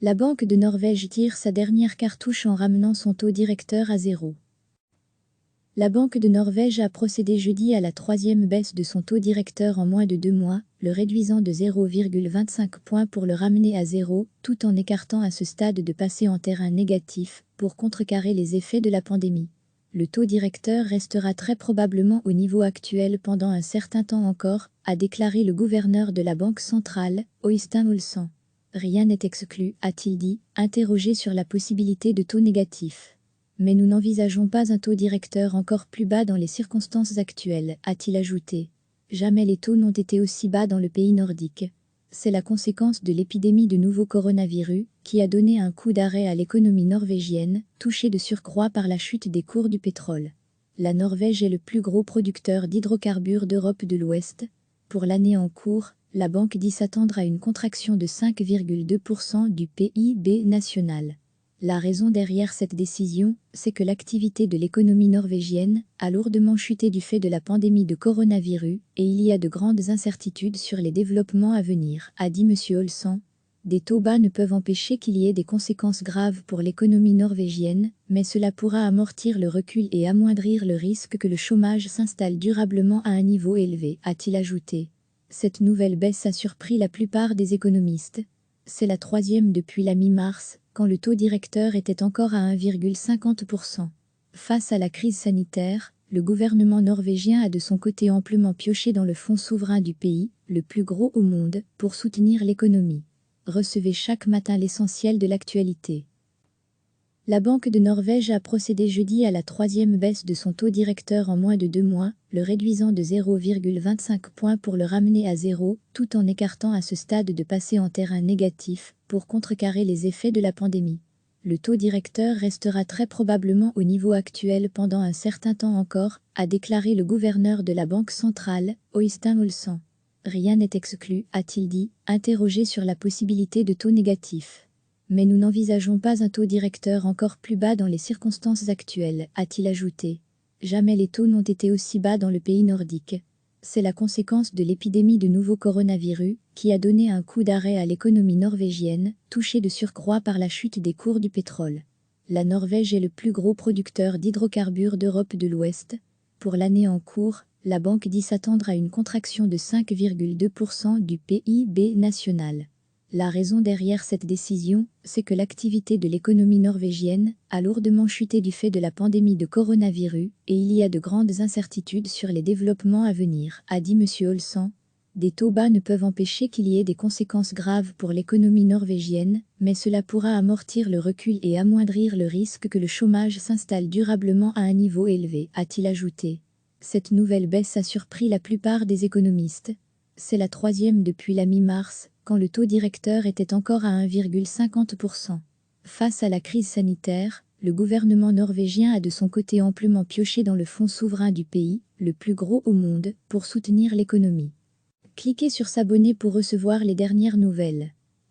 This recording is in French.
La Banque de Norvège tire sa dernière cartouche en ramenant son taux directeur à zéro. La Banque de Norvège a procédé jeudi à la troisième baisse de son taux directeur en moins de 2 mois, le réduisant de 0,25 points pour le ramener à zéro, tout en écartant à ce stade de passer en terrain négatif, pour contrecarrer les effets de la pandémie. Le taux directeur restera très probablement au niveau actuel pendant un certain temps encore, a déclaré le gouverneur de la Banque centrale, Øystein Olsen. Rien n'est exclu, a-t-il dit, interrogé sur la possibilité de taux négatifs. Mais nous n'envisageons pas un taux directeur encore plus bas dans les circonstances actuelles, a-t-il ajouté. Jamais les taux n'ont été aussi bas dans le pays nordique. C'est la conséquence de l'épidémie de nouveau coronavirus, qui a donné un coup d'arrêt à l'économie norvégienne, touchée de surcroît par la chute des cours du pétrole. La Norvège est le plus gros producteur d'hydrocarbures d'Europe de l'Ouest. Pour l'année en cours, la banque dit s'attendre à une contraction de 5,2% du PIB national. La raison derrière cette décision, c'est que l'activité de l'économie norvégienne a lourdement chuté du fait de la pandémie de coronavirus et il y a de grandes incertitudes sur les développements à venir, a dit M. Olsen. Des taux bas ne peuvent empêcher qu'il y ait des conséquences graves pour l'économie norvégienne, mais cela pourra amortir le recul et amoindrir le risque que le chômage s'installe durablement à un niveau élevé, a-t-il ajouté. Cette nouvelle baisse a surpris la plupart des économistes. C'est la troisième depuis la mi-mars, quand le taux directeur était encore à 1,50%. Face à la crise sanitaire, le gouvernement norvégien a de son côté amplement pioché dans le fonds souverain du pays, le plus gros au monde, pour soutenir l'économie. Recevez chaque matin l'essentiel de l'actualité. La Banque de Norvège a procédé jeudi à la troisième baisse de son taux directeur en moins de 2 mois, le réduisant de 0,25 points pour le ramener à zéro, tout en écartant à ce stade de passer en terrain négatif, pour contrecarrer les effets de la pandémie. Le taux directeur restera très probablement au niveau actuel pendant un certain temps encore, a déclaré le gouverneur de la Banque centrale, Øystein Olsen. Rien n'est exclu, a-t-il dit, interrogé sur la possibilité de taux négatifs. Mais nous n'envisageons pas un taux directeur encore plus bas dans les circonstances actuelles, a-t-il ajouté. Jamais les taux n'ont été aussi bas dans le pays nordique. C'est la conséquence de l'épidémie de nouveau coronavirus, qui a donné un coup d'arrêt à l'économie norvégienne, touchée de surcroît par la chute des cours du pétrole. La Norvège est le plus gros producteur d'hydrocarbures d'Europe de l'Ouest. Pour l'année en cours, la banque dit s'attendre à une contraction de 5,2% du PIB national. La raison derrière cette décision, c'est que l'activité de l'économie norvégienne a lourdement chuté du fait de la pandémie de coronavirus et il y a de grandes incertitudes sur les développements à venir, a dit M. Olsen. Des taux bas ne peuvent empêcher qu'il y ait des conséquences graves pour l'économie norvégienne, mais cela pourra amortir le recul et amoindrir le risque que le chômage s'installe durablement à un niveau élevé, a-t-il ajouté. Cette nouvelle baisse a surpris la plupart des économistes. C'est la troisième depuis la mi-mars, quand le taux directeur était encore à 1,50%. Face à la crise sanitaire, le gouvernement norvégien a de son côté amplement pioché dans le fonds souverain du pays, le plus gros au monde, pour soutenir l'économie. Cliquez sur s'abonner pour recevoir les dernières nouvelles.